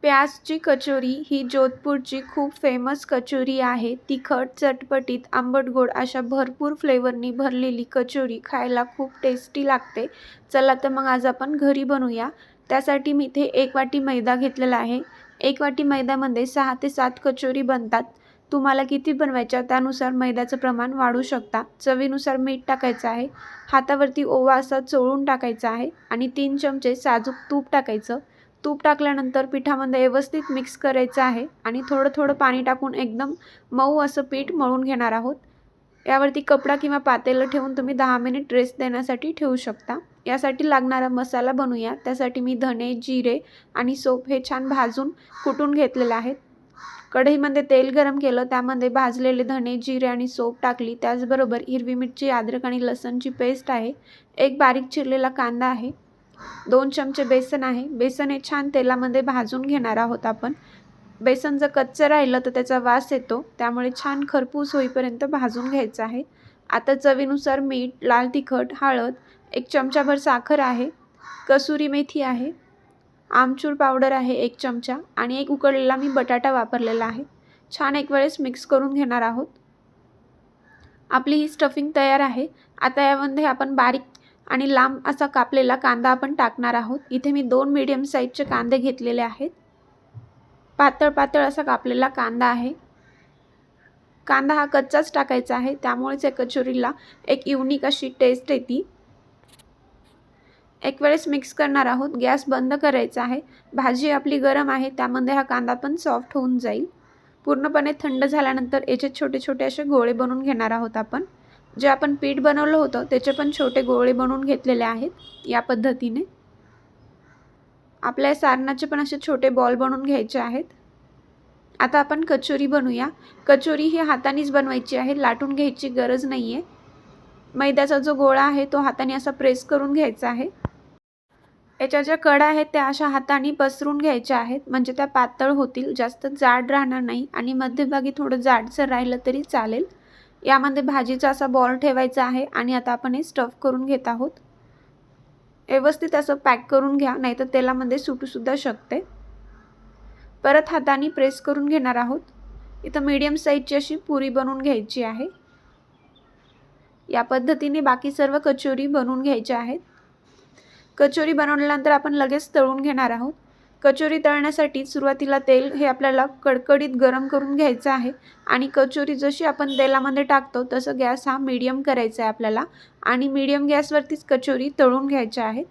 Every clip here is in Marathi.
प्याजची कचोरी ही जोधपूरची खूप फेमस कचोरी आहे। तिखट, चटपटीत, आंबट-गोड अशा भरपूर फ्लेवरनी भरलेली कचोरी खायला खूप टेस्टी लागते। चला तर मग आज आपण घरी बनवूया। त्यासाठी मी इथे 1 वाटी मैदा घेतलेला आहे। 1 वाटी मैद्यामध्ये 6 ते 7 कचोरी बनतात। तुम्हाला किती बनवायच्या त्यानुसार मैद्याचं प्रमाण वाढवू शकता। चवीनुसार मीठ टाकायचं आहे। हातावरती ओवा असा चोळून टाकायचा आहे आणि 3 चमचे साजूक तूप टाकायचं। तूप टाकल्यानंतर पिठामध्ये व्यवस्थित मिक्स करायचं आहे आणि थोडं पाणी टाकून एकदम मऊ असं पीठ मळून घेणार आहोत। यावरती कपडा किंवा पातेलं ठेवून तुम्ही 10 मिनिट रेस्ट देण्यासाठी ठेवू शकता। यासाठी लागणारा मसाला बनवूया। त्यासाठी मी धने, जिरे आणि सोप हे छान भाजून कुटून घेतलेले आहेत। कढईमध्ये तेल गरम केलं, त्यामध्ये भाजलेले धने, जिरे आणि सोप टाकली। त्याचबरोबर हिरवी मिरची, अद्रक आणि लसणची पेस्ट आहे। एक बारीक चिरलेला कांदा आहे। 2 चमचे बेसन आहे। बेसन हे छान तेलामध्ये भाजून घेणार आहोत आपण। बेसन जर कच्चं राहिलं तर त्याचा वास येतो, त्यामुळे छान खरपूस होईपर्यंत भाजून घ्यायचं आहे। आता चवीनुसार मीठ, लाल तिखट, हळद, 1 चमचाभर साखर आहे, कसुरी मेथी आहे, आमचूर पावडर आहे 1 चमचा आणि एक उकडलेला मी बटाटा वापरलेला आहे। छान एक वेळेस मिक्स करून घेणार आहोत। आपली ही स्टफिंग तयार आहे। आता यामध्ये आपण बारीक आणि लांब असा कापलेला कांदा आपण टाकणार आहोत। इथे मी 2 मीडियम साईजचे कांदे घेतलेले आहेत। पातळ असा कापलेला कांदा आहे। कांदा हा कच्चाच टाकायचा आहे, त्यामुळेच या कचोरीला एक युनिक अशी टेस्ट येते। एक वेळेस मिक्स करणार आहोत। गॅस बंद करायचा आहे। भाजी आपली गरम आहे, त्यामध्ये हा कांदा पण सॉफ्ट होऊन जाईल। पूर्णपणे थंड झाल्यानंतर याचे छोटे असे गोळे बनवून घेणार आहोत आपण। जे आपण पीठ बनवलं होतं त्याचे पण छोटे गोळे बनवून घेतलेले आहेत। या पद्धतीने आपल्या सारणाचे पण असे छोटे बॉल बनवून घ्यायचे आहेत। आता आपण कचोरी बनवूया। कचोरी ही हातानेच बनवायची आहे, लाटून घ्यायची गरज नाहीये। मैद्याचा जो गोळा आहे तो हाताने असा प्रेस करून घ्यायचा आहे। याच्या ज्या कडा आहेत त्या अशा हाताने पसरून घ्यायच्या आहेत, म्हणजे त्या पातळ होतील, जास्त जाड राहणार नाही आणि मध्यभागी थोडं जाडसर राहिलं तरी चालेल। यामध्ये भाजीचा असा बॉल ठेवायचा आहे आणि आता आपण हे स्टफ करून घेत आहोत। व्यवस्थित असं पॅक करून घ्या, नाहीतर तेलामध्ये सुटू सुद्धा शकते। परत हाताने प्रेस करून घेणार आहोत। इथं मीडियम साईजची अशी पुरी बनवून घ्यायची आहे। या पद्धतीने बाकी सर्व कचोरी बनवून घ्यायच्या आहेत। कचोरी बनवल्यानंतर आपण लगेच तळून घेणार आहोत। कचोरी तळण्यासाठी सुरुवातीला तेल हे आपल्याला कडकडीत गरम करून घ्यायचं आहे आणि कचोरी जशी आपण तेलामध्ये टाकतो तसं गॅस हा मीडियम करायचा आहे आपल्याला आणि मीडियम गॅसवरतीच कचोरी तळून घ्यायच्या आहेत।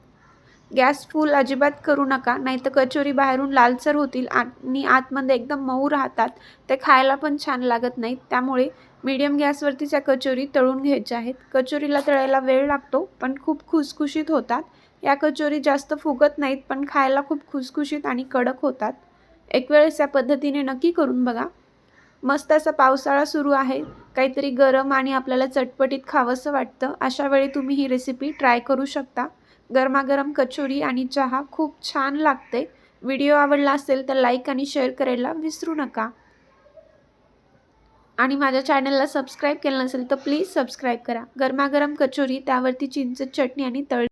गॅस फुल अजिबात करू नका, नाहीतर कचोरी बाहेरून लालसर होतील आणि आतमध्ये एकदम मऊ राहतात, ते खायला पण छान लागत नाहीत। त्यामुळे मीडियम गॅसवरतीच या कचोरी तळून घ्यायच्या आहेत। कचोरीला तळायला वेळ लागतो, पण खूप खुसखुशीत होतात। या कचोरी जास्त फुगत नाहीत, पण खायला खूप खुसखुशीत आणि कडक होतात। एक वेळेस या पद्धतीने नक्की करून बघा। मस्त असा पावसाळा सुरू आहे, काहीतरी गरम आणि आपल्याला चटपटीत खावंसं वाटतं, अशा वेळी तुम्ही ही रेसिपी ट्राय करू शकता। गरमागरम कचोरी आणि चहा खूप छान लागते। व्हिडिओ आवडला असेल तर लाईक आणि शेअर करायला विसरू नका आणि माझ्या चॅनलला सबस्क्राईब केलं नसेल तर प्लीज सबस्क्राईब करा। गरमागरम कचोरी, त्यावरती चिंच चटणी आणि